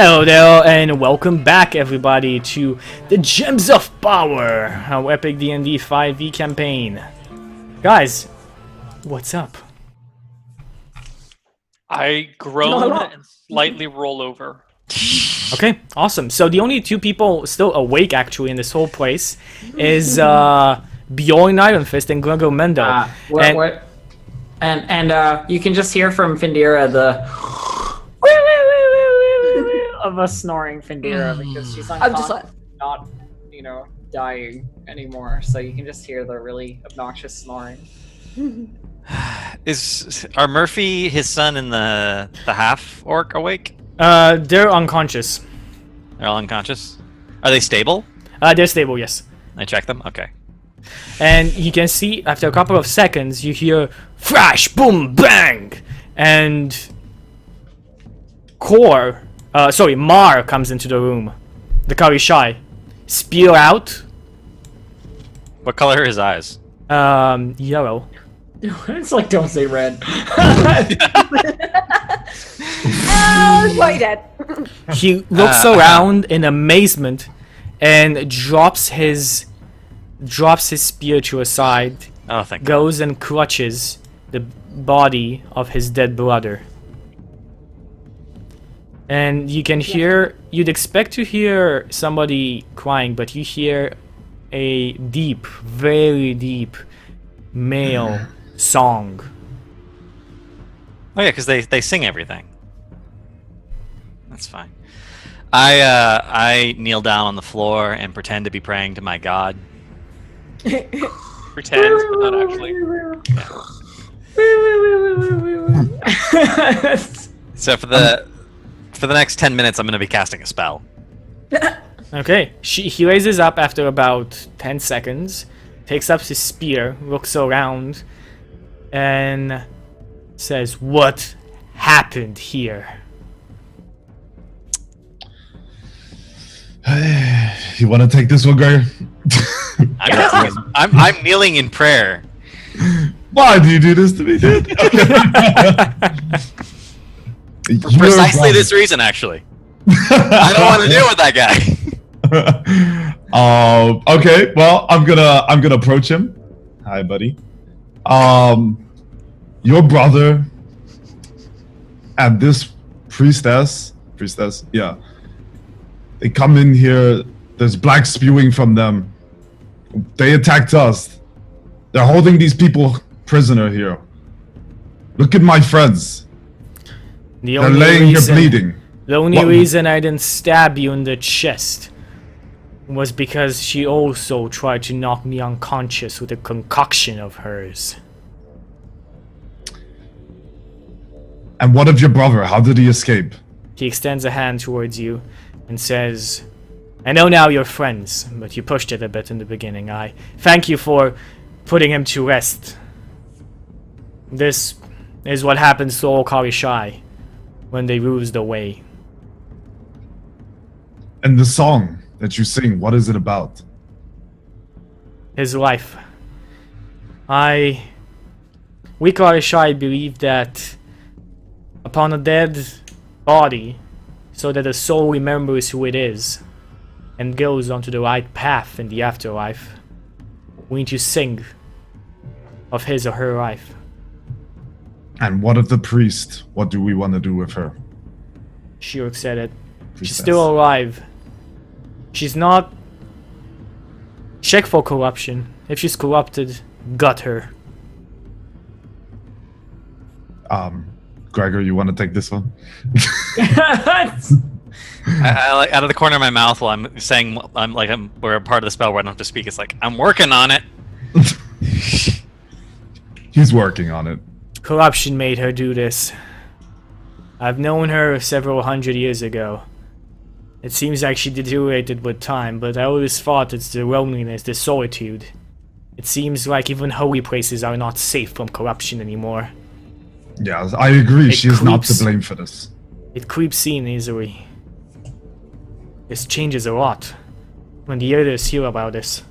Hello there, and welcome back, everybody, to the Gems of Power, our epic D&D 5e campaign. Guys, what's up? I groan and slightly roll over. Okay, awesome. So the only two people still awake, actually, in this whole place is Bjorn Ironfist and Gregor Mendo. And you can just hear from Findira the of a snoring Findira because she's not, dying anymore. So you can just hear the really obnoxious snoring. Are Murphy, his son, and the half orc awake? They're unconscious. They're all unconscious. Are they stable? They're stable, yes. I check them. Okay. And you can see after a couple of seconds, you hear flash, boom, bang, and Mar comes into the room. The Karishai. Spear out. What color are his eyes? Yellow. It's like, don't say red. Quite dead. He looks around in amazement and drops his spear to a side. Oh, thank God. Goes and clutches the body of his dead brother. And you can hear, you'd expect to hear somebody crying, but you hear a deep, very deep male song. Oh yeah, because they sing everything. That's fine. I kneel down on the floor and pretend to be praying to my god. Pretend, but not actually. Yeah. So for the next 10 minutes, I'm going to be casting a spell. Okay, he raises up after about 10 seconds, takes up his spear, looks around, and says, "What happened here?" You want to take this one, Gregor? I'm kneeling in prayer. Why do you do this to me, dude? For precisely this reason, actually. I don't want to deal with that guy. Okay. Well, I'm gonna approach him. Hi, buddy. Your brother and this priestess, yeah. They come in here. There's black spewing from them. They attacked us. They're holding these people prisoner here. Look at my friends. They're laying here bleeding. The only reason I didn't stab you in the chest was because she also tried to knock me unconscious with a concoction of hers. And what of your brother? How did he escape? He extends a hand towards you and says, "I know now you're friends, but you pushed it a bit in the beginning. I thank you for putting him to rest. This is what happens to all Karishai when they lose the way." And the song that you sing, what is it about? His life. We Karishai believe that upon a dead body, so that the soul remembers who it is and goes onto the right path in the afterlife, we need to sing of his or her life. And what of the priest? What do we want to do with her? She looks at it. Priestess. She's still alive. She's not... Check for corruption. If she's corrupted, gut her. Gregor, you want to take this one? I like out of the corner of my mouth while I'm saying we're a part of the spell where I don't have to speak. It's like I'm working on it. He's working on it. Corruption made her do this. I've known her several hundred years ago. It seems like she deteriorated with time, but I always thought it's the loneliness, the solitude. It seems like even holy places are not safe from corruption anymore. Yeah, I agree. She is not to blame for this. It creeps in easily. This changes a lot when the others hear about this.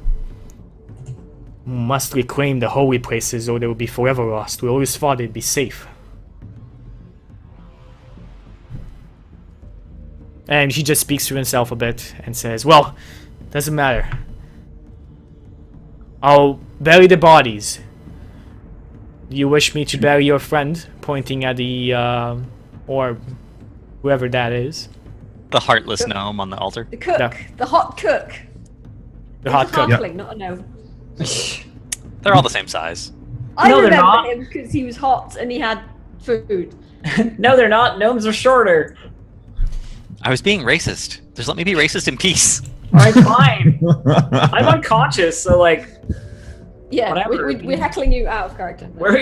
We must reclaim the holy places or they will be forever lost. We always thought they'd be safe. And he just speaks to himself a bit and says, well, doesn't matter. I'll bury the bodies. Do you wish me to bury your friend? Pointing at the, or whoever that is. The heartless gnome on the altar. The cook. No. The hot cook. The hot cook. Halfling, not a gnome. They're all the same size. I No, they're remember not. him because he was hot and he had food. No, they're not. Gnomes are shorter. I was being racist. Just let me be racist in peace. Alright, fine. I'm unconscious, so like, Yeah, Whatever. we're heckling you out of character. we're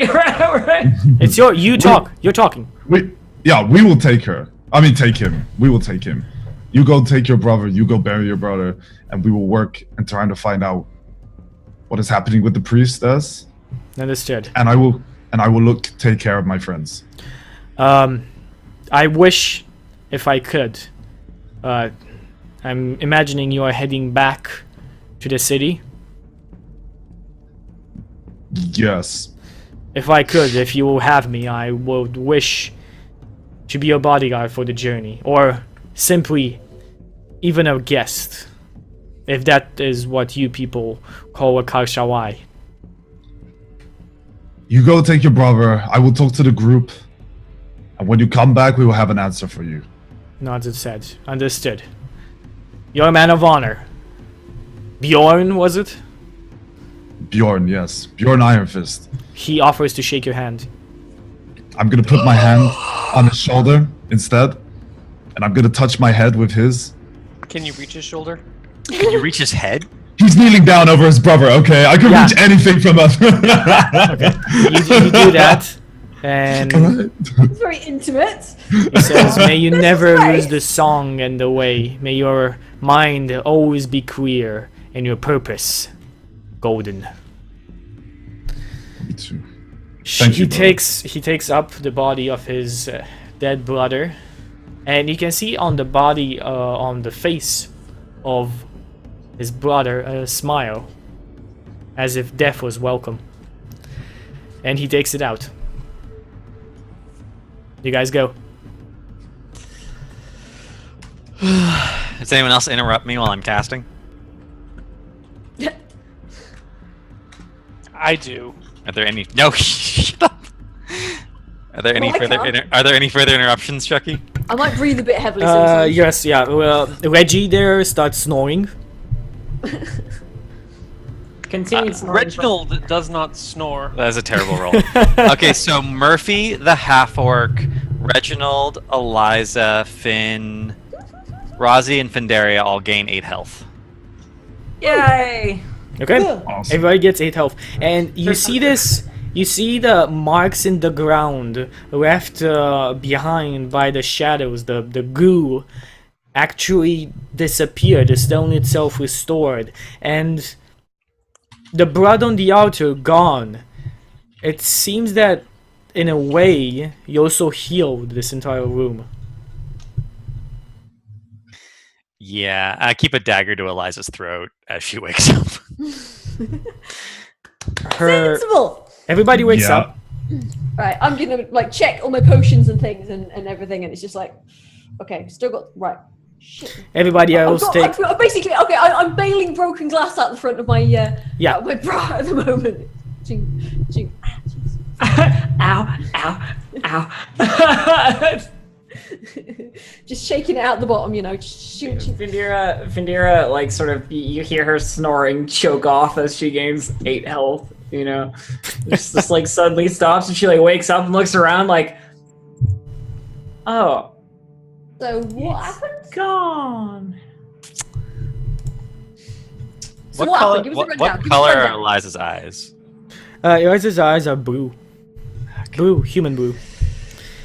It's you talk. You're talking. we will take her. I mean, take him. We will take him. You go take your brother. You go bury your brother, and we will work and trying to find out what is happening with the priestess. Understood. And I will look take care of my friends. I wish, if I could. I'm imagining you are heading back to the city. Yes. If I could, if you will have me, I would wish to be your bodyguard for the journey, or simply even a guest, if that is what you people call a karshawai. You go take your brother. I will talk to the group. And when you come back, we will have an answer for you. Not as said. Understood. You're a man of honor. Bjorn, was it? Bjorn, yes. Bjorn Ironfist. He offers to shake your hand. I'm gonna put my hand on his shoulder instead. And I'm gonna touch my head with his. Can you reach his shoulder? Can you reach his head? He's kneeling down over his brother, okay? I can Yeah. reach anything from us. You do that, and It's very intimate. he says, may you never Right. lose the song and the way. May your mind always be clear, and your purpose golden. Me too. Thank He you, brother. takes up the body of his dead brother, and you can see on the body, on the face of his brother, a smile, as if death was welcome. And he takes it out. You guys go. Does anyone else interrupt me while I'm casting? I do. Are there any? No, shut up. Are there any Well, I further? can't. Are there any further interruptions, Chucky? I might breathe a bit heavily sometimes. Yes, yeah. Well, Reggie there starts snoring. Continue snoring. Reginald does not snore. That's a terrible roll. Okay, so Murphy, the half-orc, Reginald, Eliza, Finn, Rozzy, and Findaria all gain 8 health. Yay! Okay. Awesome. Everybody gets 8 health, and you see this. You see the marks in the ground left behind by the shadows. The goo actually disappeared. The stone itself restored, and the blood on the altar gone. It seems that, in a way, you also healed this entire room. Yeah, I keep a dagger to Eliza's throat as she wakes up. Sensible. Everybody wakes Yeah. up. Right, I'm gonna like check all my potions and things and everything, and it's just like, okay, still got right. Shit. Everybody else take. I'm basically okay. I'm bailing broken glass out the front of my out of my bra at the moment. Ching, ching. Ah, jeez. Ow, ow, ow. Just shaking it out the bottom, you know. Shoot. Findira, like, sort of, you hear her snoring choke off as she gains 8 health, you know? Just like, suddenly stops, and she, like, wakes up and looks around, like, oh, So what happened? gone. So what happened? Give us a What rundown. Give us a color are rundown. Eliza's eyes? Eliza's eyes are blue. Blue, human blue.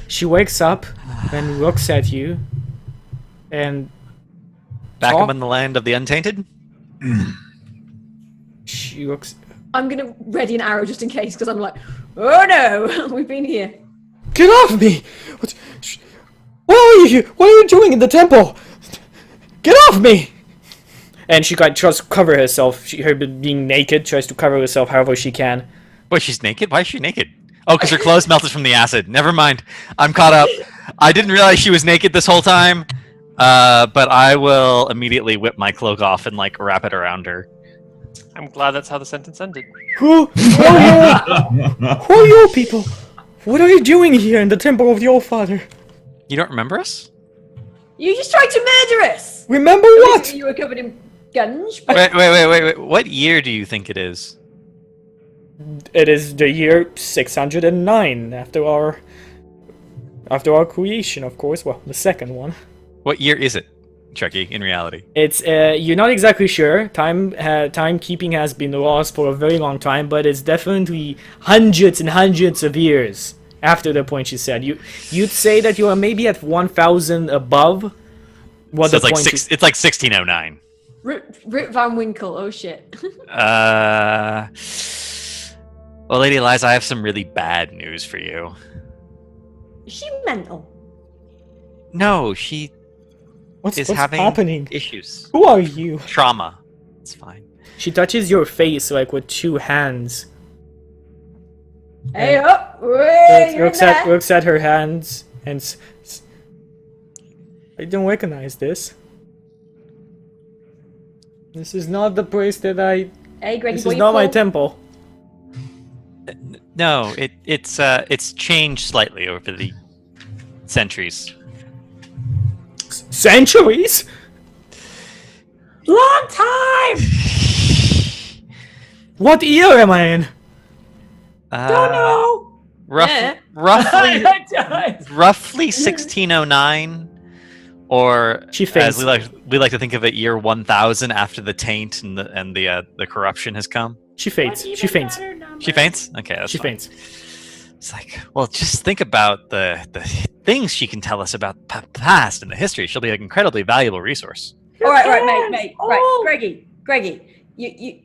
She wakes up and looks at you, and Back Talk- up in the land of the untainted? she looks. I'm gonna ready an arrow just in case, because I'm like, oh no, we've been here. Get off me! What are you? What are you doing in the temple? Get off me! And she tries to cover herself. Her being naked tries to cover herself however she can. Wait, she's naked? Why is she naked? Oh, because her clothes melted from the acid. Never mind. I'm caught up. I didn't realize she was naked this whole time. But I will immediately whip my cloak off and like wrap it around her. I'm glad that's how the sentence ended. Who are you people? What are you doing here in the temple of your father? You don't remember us? You just tried to murder us! Remember what? You were covered in gunge. Wait. What year do you think it is? It is the year 609 after our creation, of course. Well, the second one. What year is it, Chucky, in reality? It's you're not exactly sure. Timekeeping has been lost for a very long time, but it's definitely hundreds and hundreds of years after the point you said. You'd say that you are maybe at 1,000 above what So the it's like point. it's like 1609. Rip Van Winkle, oh shit. Well, Lady Eliza, I have some really bad news for you. Is she mental? No, she What's having happening? issues. Who are you? Trauma. It's fine. She touches your face like with two hands. Hey up! Hey, you're Looks at her hands and I don't recognize this. This is not the place that I. Hey, Greggy, This boy, is you not my pull. temple. No, it's changed slightly over the centuries. Centuries? Long time. What year am I in? Don't know. Yeah. Roughly Died. roughly 1609, or She as faints. we like to think of it, year 1000 after the taint and the corruption has come. She faints. She faints. She faints. Okay, that's She fine. faints. It's like, well, just think about the things she can tell us about the past and the history. She'll be an incredibly valuable resource. All right, mate. Right, Greggy, you.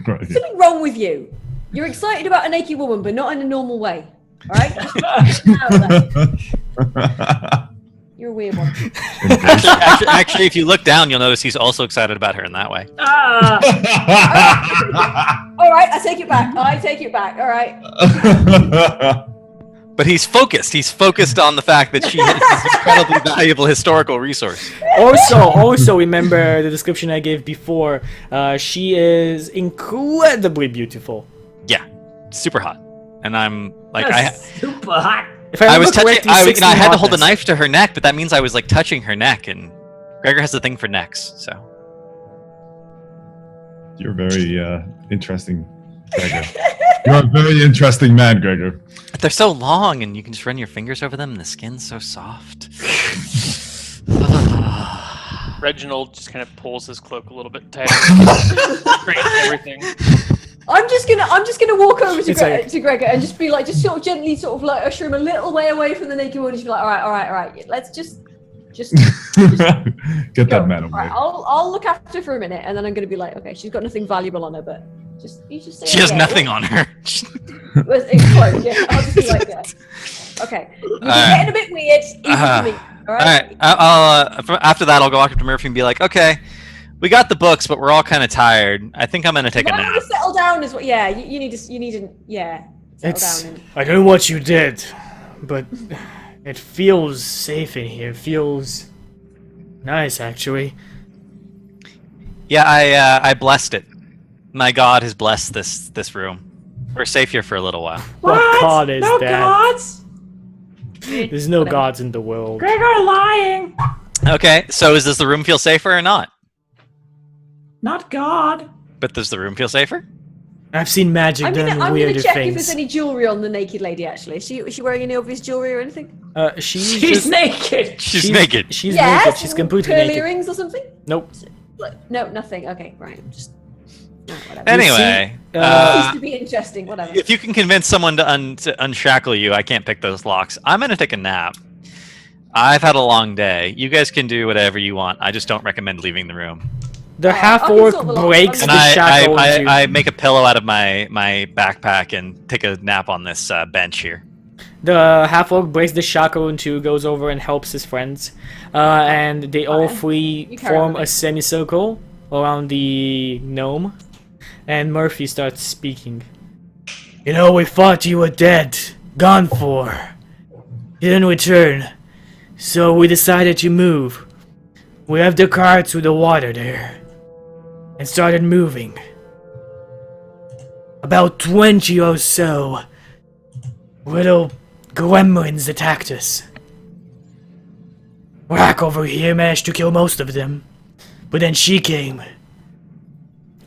Right. Something wrong with you. You're excited about a naked woman, but not in a normal way. All right? You're a weird one. Actually, if you look down, you'll notice he's also excited about her in that way. All right, I take it back. All right. But he's focused. He's focused on the fact that she is this incredibly valuable historical resource. Also remember the description I gave before. She is incredibly beautiful. Yeah, super hot. And I'm like, Super hot. If I remember was touching. correctly, I 16 had to hold the hotness. knife to her neck, but that means I was like touching her neck, and Gregor has a thing for necks, so. You're very interesting, Gregor. You're a very interesting man, Gregor. They're so long, and you can just run your fingers over them, and the skin's so soft. Reginald just kind of pulls his cloak a little bit tighter. Straightens everything. I'm just gonna walk over It's like- to Gregor and just be like, just sort of gently, sort of like usher him a little way away from the naked woman. Just be like, all right. Let's just Get go. that man All away. right, I'll look after her for a minute, and then I'm gonna be like, okay, she's got nothing valuable on her, but you just say She has okay. nothing on her. Well, it's close, yeah. I'll just be like, yeah. Okay. You're getting a bit weird, even for me. All All right. right. After that, I'll go walk up to Murphy and be like, "Okay, we got the books, but we're all kind of tired. I think I'm gonna take a Why don't nap." you settle down? Is what? Yeah. You need to. Settle It's. down. I don't know what you did, but it feels safe in here. It feels nice, actually. Yeah, I blessed it. My God has blessed this room. We're safe here for a little while. What god is no that? gods. There's no Whatever. gods in the world. Gregor lying. Okay, so does the room feel safer or not? Not God. But does the room feel safer? I've seen magic I'm done gonna weirder check if there's things. any jewelry on the naked lady. Actually, is she wearing any obvious jewelry or anything? She's She's just, naked. She's naked. She's Yes, naked. She's completely curly naked. earrings or something? Nope. No, nothing. Okay, right. Just no, whatever. Anyway, Used to be interesting. Whatever. if you can convince someone to unshackle you, I can't pick those locks. I'm gonna take a nap. I've had a long day. You guys can do whatever you want. I just don't recommend leaving the room. The I half can orc sort the lock. breaks And the shackle into you. I make a pillow out of my backpack and take a nap on this bench here. The half orc breaks the shackle in two, goes over and helps his friends, and they all three You carry form on. a semicircle around the gnome. And Murphy starts speaking. You know, we thought you were dead, gone for. You didn't return. So we decided to move. We have the car to the water there. And started moving. About 20 or so little gremlins attacked us. Rack over here managed to kill most of them. But then she came.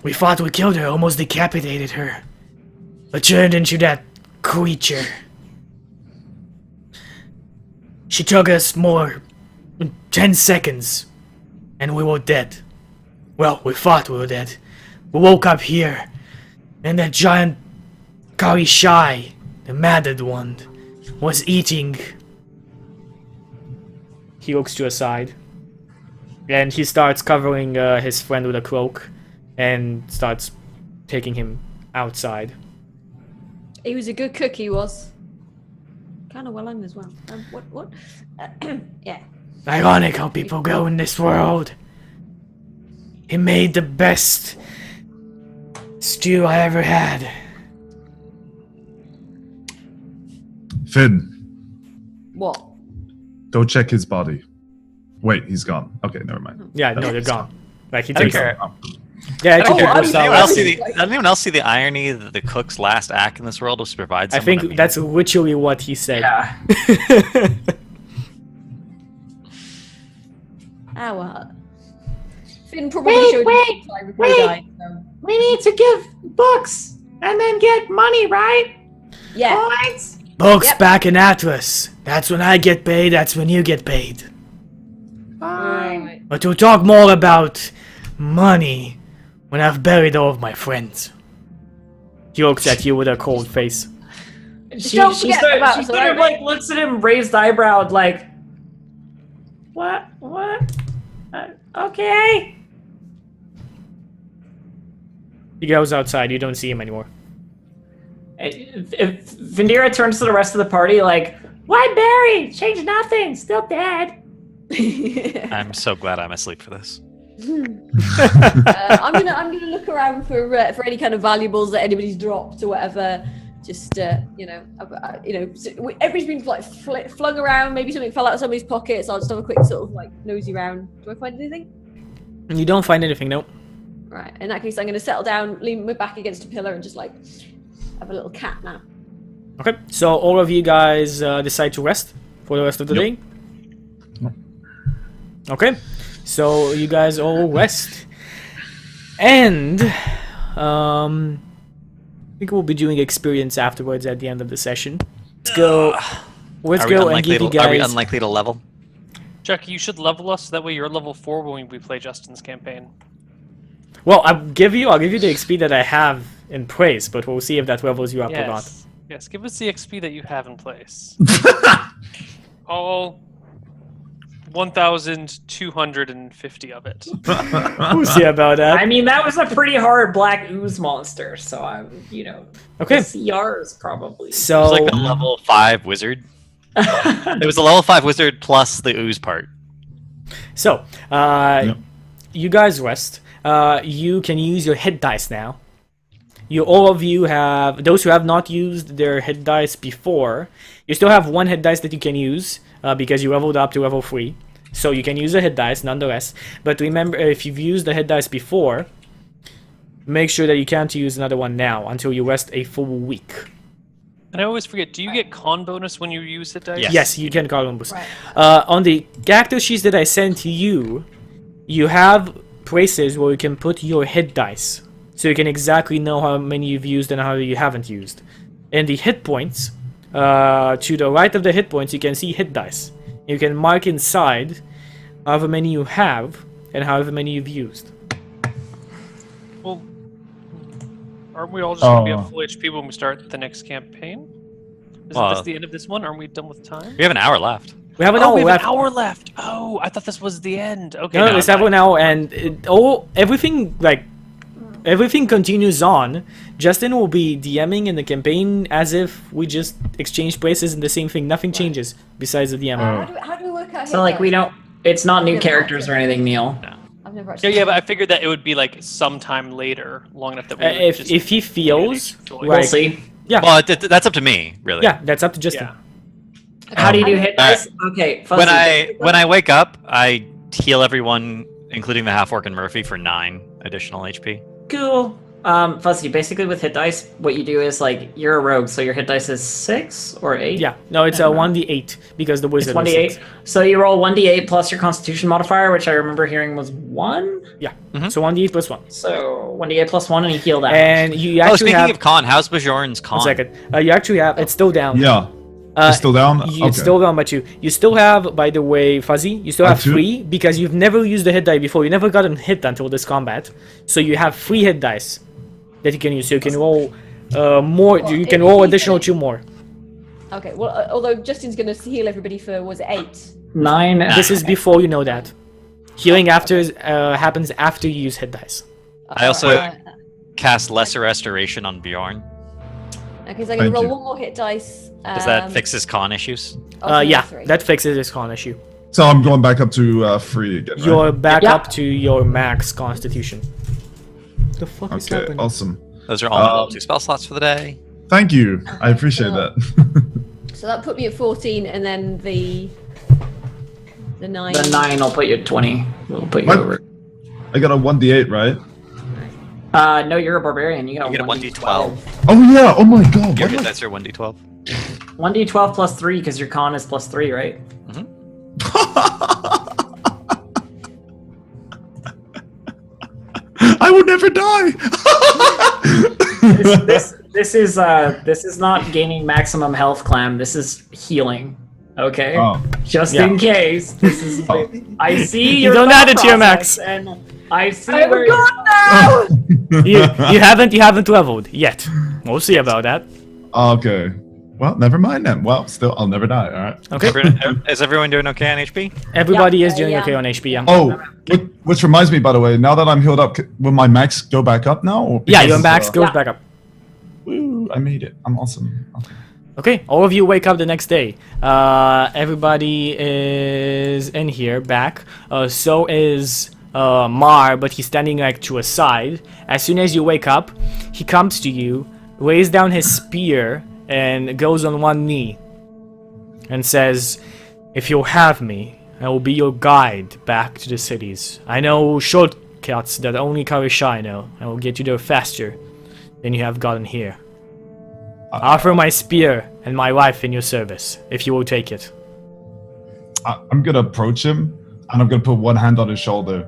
We thought we killed her, almost decapitated her. But turned into that creature. She took us more than 10 seconds. And we were dead. Well, we thought we were dead. We woke up here. And that giant Kari Shai, the matted one, was eating. He looks to a side. And he starts covering his friend with a cloak. And starts taking him outside. He was a good cook, he was. Kind of well hung as well. What? Yeah. Ironic how people go in this world. He made the best stew I ever had. Finn, What? go check his body. Wait, he's gone. Okay, never mind. Yeah, no, they're gone. Like he I don't takes care. them. Yeah, I Oh, think I Does was- anyone, I else was see the, like- does anyone else see the irony that the cook's last act in this world was to provide I someone a think meal? that's literally what he said. Yeah. Ah, well. Finn probably showed him time before he died. So. We need to give books and then get money, right? Yeah. Points. Books Yep. back in Atlas. That's when I get paid, that's when you get paid. Right. But we'll talk more about money when I've buried all of my friends. He looks at you with a cold face. She Don't she forget about sort Zoe. of like looks at him, raised eyebrow, like, what? Okay. He goes outside, you don't see him anymore. If Vendira turns to the rest of the party, like, why Barry? Change nothing. Still dead. I'm so glad I'm asleep for this. I'm gonna look around for any kind of valuables that anybody's dropped or whatever. Just everything's been like flung around. Maybe something fell out of somebody's pocket. So I'll just have a quick sort of like nosy round. Do I find anything? You don't find anything, no. Right. In that case, I'm gonna settle down, lean my back against a pillar, and just like have a little cat nap. Okay, so all of you guys decide to rest for the rest of the day? Okay, so you guys all rest. And I think we'll be doing experience afterwards at the end of the session. Let's go. Let's go and give you Are we guys. unlikely to level? Chucky, you should level us. That way you're level 4 when we play Justin's campaign. Well, I'll give you the XP that I have in place, but we'll see if that levels you up or not. Yes. Yes, give us the XP that you have in place. All 1,250 of it. We'll see about that. I mean, that was a pretty hard black ooze monster, so Okay, CRs probably. so It was like a level 5 wizard. It was a level 5 wizard plus the ooze part. So, you guys rest. You can use your hit dice now. All of you have, those who have not used their hit dice before, you still have one hit dice that you can use because you leveled up to level 3. So you can use a hit dice nonetheless. But remember, if you've used the hit dice before, make sure that you can't use another one now until you rest a full week. And I always forget, do you get con bonus when you use hit dice? Yes. Yes, you can call them boost. Right. On the character sheets that I sent to you, you have places where you can put your hit dice. So you can exactly know how many you've used and how you haven't used. In the hit points, to the right of the hit points, you can see hit dice. You can mark inside however many you have and however many you've used. Well, aren't we all just going to be Oh. at full HP when we start the next campaign? Isn't Well- this the end of this one? Aren't we done with time? We have an hour left. We have an Oh, hour we have left. an hour left. Oh, I thought this was the end. Okay. No, never it's have mind. an hour, and everything continues on. Justin will be DMing in the campaign as if we just exchanged places and the same thing. Nothing changes besides the DM. How do we work out? So hit like we dice? don't. It's not new Yeah, characters or anything, Neil. I've never Yeah, actually. yeah, but I figured that it would be like sometime later, long enough that we would just If he feels enjoy. We'll like, see. yeah, Well, that's up to me, really. yeah, that's up to Justin. Yeah. How do you do hit dice? Okay, Fuzzy. When I wake up, I heal everyone, including the half orc and Murphy, for 9 additional HP. Cool. Fuzzy, basically with hit dice, what you do is like you're a rogue, so your hit dice is 6 or 8. Yeah, no, it's a 1d8 because the wizard It's 1d8. So you roll 1d8 plus your Constitution modifier, which I remember hearing was 1. Yeah, so 1d8 plus 1. So 1d8 plus 1, and you heal that. And you Oh, actually speaking have. of con, how's Bajorn's con? 1 second. You actually have. It's still down. Yeah. It's still down? It's Okay. still down by 2. You still have, by the way, Fuzzy, you still have 2? 3 because you've never used the hit die before. You never gotten hit until this combat. So you have 3 hit dice that you can use. So you can roll more. You can roll additional 2 more. Okay, well, although Justin's going to heal everybody for, was it 8? 9. This is before you know that. Healing after happens after you use hit dice. I also cast Lesser Restoration on Bjorn. Okay, so I'm going Thank to roll you. 1 more hit dice. Does that fix his con issues? Yeah, 3. that fixes this con issue. So I'm going back up to 3 again, right? You're back Yeah. up to your max constitution. The fuck is Okay, happening? awesome. Those are all my level 2 spell slots for the day. Thank you. I appreciate that. So that put me at 14, and then the 9. The 9 will put you at 20. We'll put you What? over. I got a 1d8, right? No, you're a barbarian. You got You get a 1d12. Oh yeah, oh my god. Your What hit was... dice are 1d12. 1d12 plus 3, because your con is plus 3, right? I will never die! This is not gaining maximum health, Clam. This is healing. Okay? Oh. Just Yeah. in case. This is I see You your don't thought add it to your process, max. And I see I'm where gone now! you haven't leveled yet. We'll see about that. Okay. Well, never mind then. Well, still, I'll never die, alright? Okay. Is everyone doing okay on HP? Everybody Yeah, is doing yeah. okay on HP. Yeah. Oh, which reminds me, by the way, now that I'm healed up, will my max go back up now? Or Yeah, because, your max goes Yeah. back up. Woo, I made it. I'm awesome. Okay. Okay, all of you wake up the next day. Everybody is in here, back. So is Mar, but he's standing like to a side. As soon as you wake up, he comes to you, lays down his spear, and goes on one knee. And says, "If you'll have me, I will be your guide back to the cities. I know shortcuts that only Karishai know. I will get you there faster than you have gotten here. Offer my spear and my life in your service, if you will take it." I'm gonna approach him, and I'm gonna put one hand on his shoulder.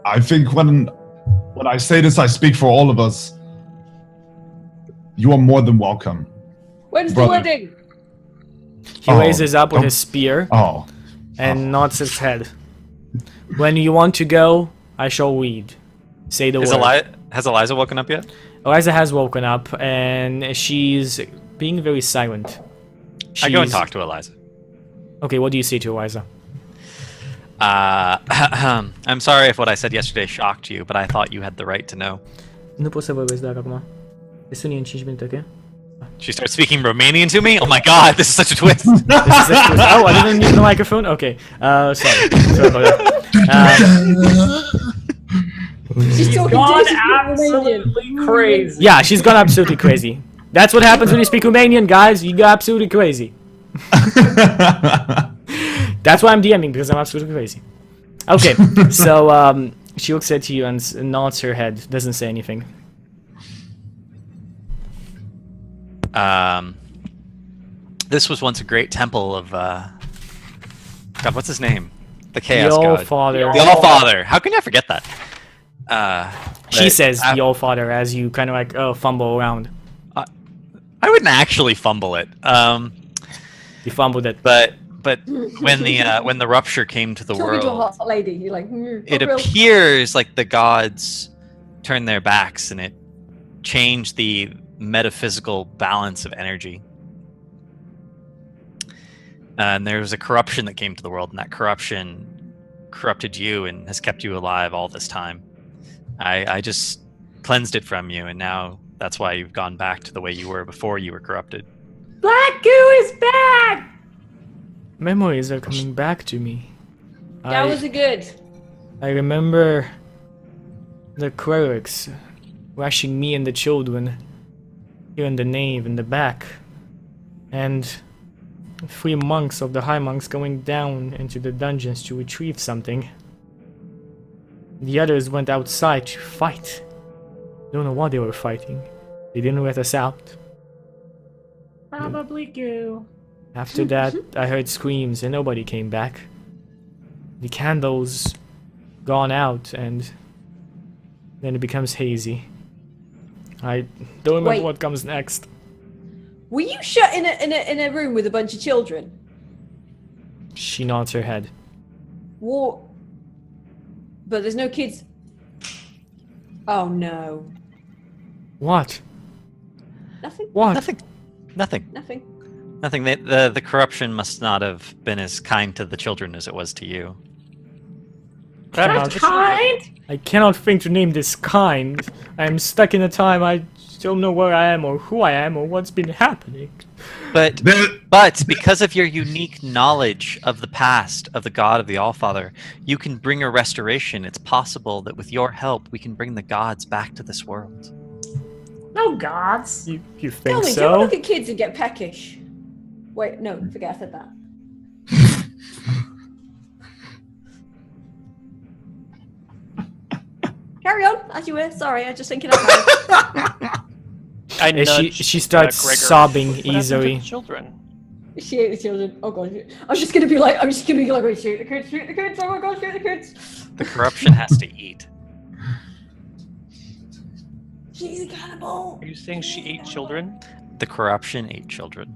I think when I say this, I speak for all of us. You are more than welcome. When's Brother. the wedding? He Oh, raises up with oh. his spear Oh, and nods his head. "When you want to go, I shall lead. Say the word." Has Eliza woken up yet? Eliza has woken up and she's being very silent. I go and She's- talk to Eliza. Okay, what do you say to Eliza? I'm sorry if what I said yesterday shocked you, but I thought you had the right to know. Nu poți să vorbesc doar acum. Îți suni în 5 minute, ok? She starts speaking Romanian to me? Oh my god, this is such a twist! This is it. Oh, I didn't use the microphone? Okay. Sorry. Sorry about that. She's talking gone to absolutely crazy. Yeah, she's gone absolutely crazy. That's what happens when you speak Romanian, guys. You go absolutely crazy. That's why I'm DMing, because I'm absolutely crazy. Okay, so she looks at you and nods her head, doesn't say anything. This was once a great temple of, God, what's his name? The Chaos The God. All-Father. The All-Father. How can you forget that? She but says I- the All-Father as you kind of like fumble around. I wouldn't actually fumble it. You fumbled it. But when the rupture came to the Talking to a world, hot lady. You're like, it not real. appears like the gods turned their backs and it changed the metaphysical balance of energy. And there was a corruption that came to the world, and that corruption corrupted you and has kept you alive all this time. I just cleansed it from you, and now that's why you've gone back to the way you were before you were corrupted. Black goo is back. Memories are coming back to me. That was a good. I remember the clerics rushing me and the children here in the nave in the back. And 3 monks of the High Monks going down into the dungeons to retrieve something. The others went outside to fight. Don't know what they were fighting. They didn't let us out. Probably goo. After that, I heard screams and nobody came back. The candles gone out and then it becomes hazy. I don't remember Wait. what comes next. Were you shut in a room with a bunch of children? She nods her head. What? But there's no kids. Oh no. What? Nothing. What? Nothing. Nothing. The corruption must not have been as kind to the children as it was to you. Cannot- Kind? I cannot think to name this kind. I am stuck in a time I don't know where I am or who I am or what's been happening. But There- because of your unique knowledge of the past, of the God of the Allfather, you can bring a restoration. It's possible that with your help, we can bring the gods back to this world. No gods. You Tell think me, do you want to so? look at kids and get peckish? Wait, no, forget I said that. Carry on, as you were. Sorry, I was just thinking out loud. I And nudged, she starts Gregor. sobbing What happened to easily. the children. She ate the children. Oh god. I'm just gonna be like, wait, shoot the kids, oh my god, shoot the kids. The corruption has to eat. She's a cannibal. Are you saying she ate children? The corruption ate children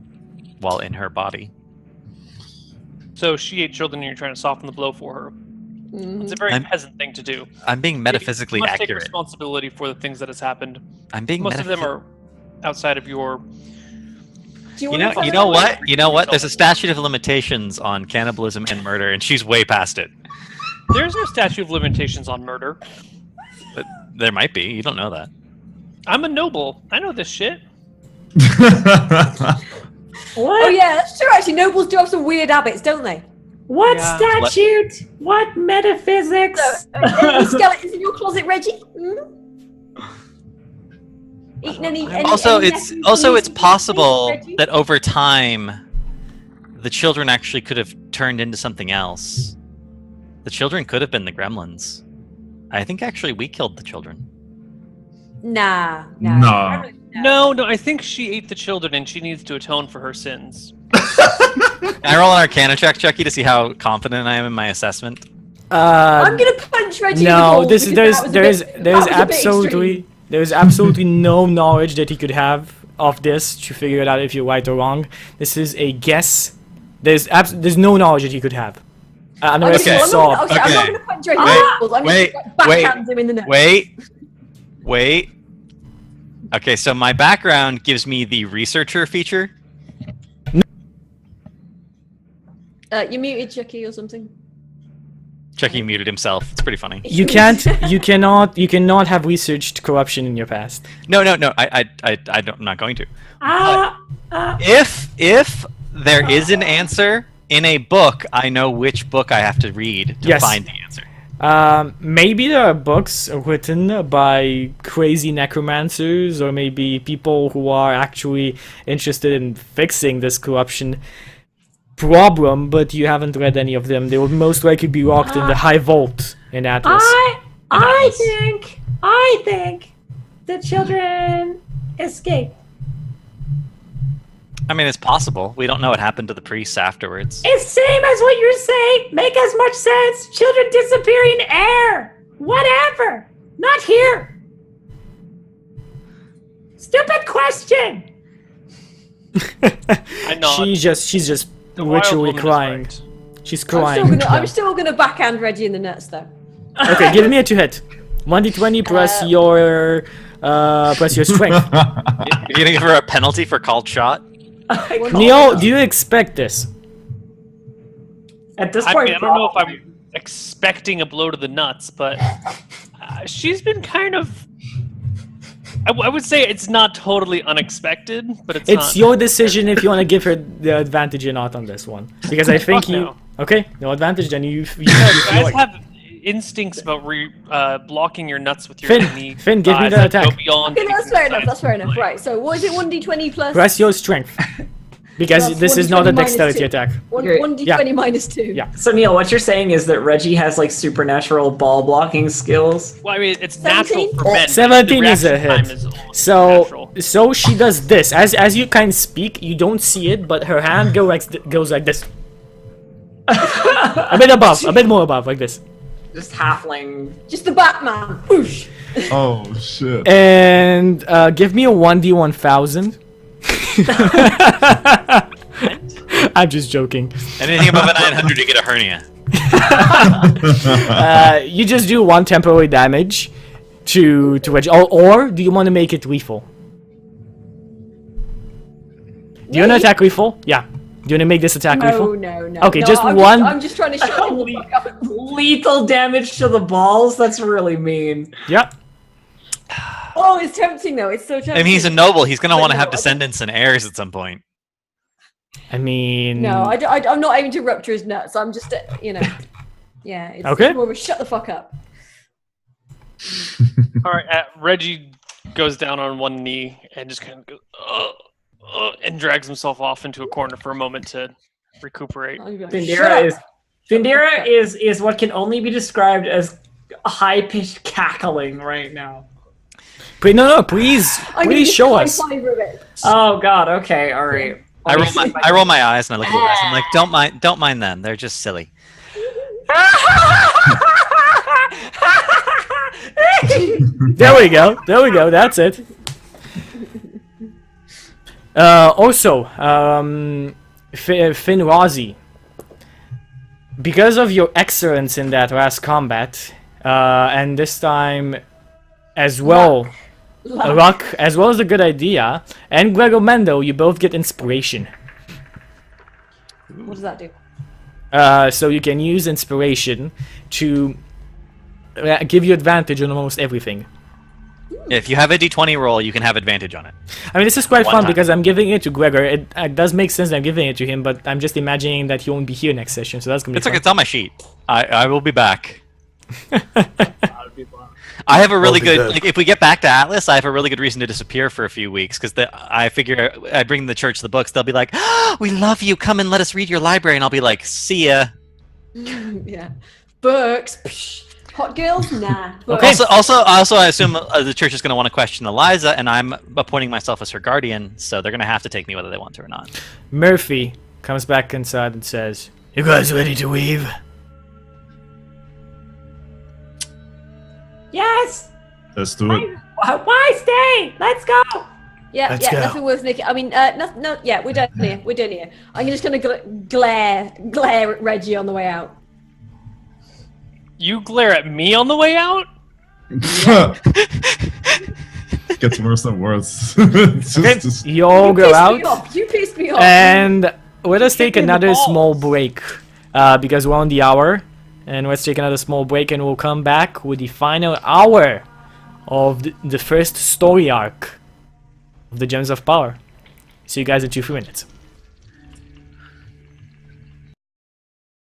while in her body. So she ate children and you're trying to soften the blow for her. It's a very I'm- peasant thing to do. I'm being metaphysically you must take accurate. responsibility for the things that has happened. I'm being Most of them are outside of your... Do you You want know what? You know what? There's a statute of limitations on cannibalism and murder, and she's way past it. There's no statute of limitations on murder. But there might be. You don't know that. I'm a noble. I know this shit. What? Oh yeah, that's true actually. Nobles do have some weird habits, don't they? What Yeah. statute? What metaphysics? So, any skeletons in your closet, Reggie? Eating any Also, any it's lessons from these possible Reggie? that over time, the children actually could have turned into something else. The children could have been the gremlins. I think actually we killed the children. Nah. No. No, I think she ate the children and she needs to atone for her sins. Can I roll an Arcana check, Chucky, to see how confident I am in my assessment? I'm gonna punch Reggie. No, in the balls because that was a bit- that was a bit extreme. there's absolutely no knowledge that he could have of this to figure it out if you're right or wrong. This is a guess. There's no knowledge that he could have. Unless Okay. he saw. I'm not Okay. gonna punch Reggie in the balls. I'm wait, gonna backhand him in the neck. Wait. Okay, so my background gives me the researcher feature. You muted Chucky or something. Chucky muted himself. It's pretty funny. You cannot have researched corruption in your past. No, I don't, I'm not going to. Ah, If there is an answer in a book, I know which book I have to read to Yes. find the answer. Maybe there are books written by crazy necromancers or maybe people who are actually interested in fixing this corruption problem, but you haven't read any of them. They will most likely be locked in the high vault in Atlas. I think the children escaped. I mean, it's possible. We don't know what happened to the priests afterwards. It's same as what you're saying. Make as much sense. Children disappear in air. Whatever. Not here. Stupid question. I nod. She's just The wild literally woman is crying. right. She's I'm crying. still gonna backhand Reggie in the nuts though. Okay, give me a 2-hit. 1d20 plus your strength. You're gonna give her a penalty for called shot? Neal, do you expect this? At this I point, mean, I don't know if I'm expecting a blow to the nuts, but she's been kind of... I would say it's not totally unexpected, but it's not... It's your decision if you want to give her the advantage or not on this one. Because I think Fuck you... no. Okay, no advantage, then you You feel guys like... have instincts about blocking your nuts with your Finn, knee. Finn, give me the that go attack. beyond Okay, that's fair enough. exercise That's fair enough. play. Right. So what is it? 1d20 plus. Press your strength. Because That's this is 1d20 not a minus dexterity 2. attack. Okay. 1d20 minus 2. Yeah. So Neal, what you're saying is that Reggie has like supernatural ball blocking skills. Well, I mean, it's natural 17? for men. 17 The is a reaction time hit. is almost So natural. so she does this. As you kind of speak, you don't see it, but her hand goes like this. A bit above, a bit more above, like this. Just halfling. Just the Batman. Whoosh. Oh shit. And give me a 1d1000. I'm just joking. Anything above a 900, you get a hernia. You just do 1 temporary damage to Reggie. Or do you want to make it lethal? Do you want to attack lethal? Yeah. Do you want to make this attack lethal? No. Okay, No, just I'm one. I'm just trying to shut him the fuck up. Lethal damage to the balls? That's really mean. Yeah. Oh, it's tempting though. It's so tempting. I mean, he's a noble. He's going to But want to no, have I don't- descendants and heirs at some point. I mean. No, I'm not aiming to rupture his nuts. I'm just, yeah. It's Okay. more of a shut the fuck up. All right, Reggie goes down on one knee and just kind of goes, and drags himself off into a corner for a moment to recuperate. I'll be like, "Shut up." Findira is what can only be described as high pitched cackling right now. No, please. I'm gonna Please just show high us. five with it. Oh god, okay, alright. I roll my eyes and I look at you guys. I'm like, don't mind them. They're just silly. There we go. That's it. Also, Finn Razi, because of your excellence in that last combat, and this time as well, luck, as well as a good idea, and Gregor Mendo, you both get inspiration. What does that do? So you can use inspiration to give you advantage on almost everything. If you have a d20 roll, you can have advantage on it. I mean, this is quite One fun time. because I'm giving it to Gregor. It does make sense that I'm giving it to him, but I'm just imagining that he won't be here next session, so that's gonna be It's like fun. it's on my sheet. I will be back. I have a really Well, good, like, if we get back to Atlas, I have a really good reason to disappear for a few weeks, because I figure I bring the church the books, they'll be like, oh, we love you, come and let us read your library, and I'll be like, see ya. Yeah. Books. Psh. Hot girls? Nah. Okay. Books. Also, I assume the church is going to want to question Eliza, and I'm appointing myself as her guardian, so they're going to have to take me whether they want to or not. Murphy comes back inside and says, "You guys ready to leave?" Yes! Let's do it. Why stay? Let's go! Yeah, Let's yeah, go. nothing worth nicking. I mean, no, yeah, we're done here. We're done here. I'm just gonna glare at Reggie on the way out. You glare at me on the way out? Gets worse and worse. Okay, Just- you all go Pissed me out, off. You pissed me off. and let us take Kick in the another balls. small break because we're on the hour, and let's take another small break, and we'll come back with the final hour of the first story arc of the Gems of Power. See you guys in 2 minutes.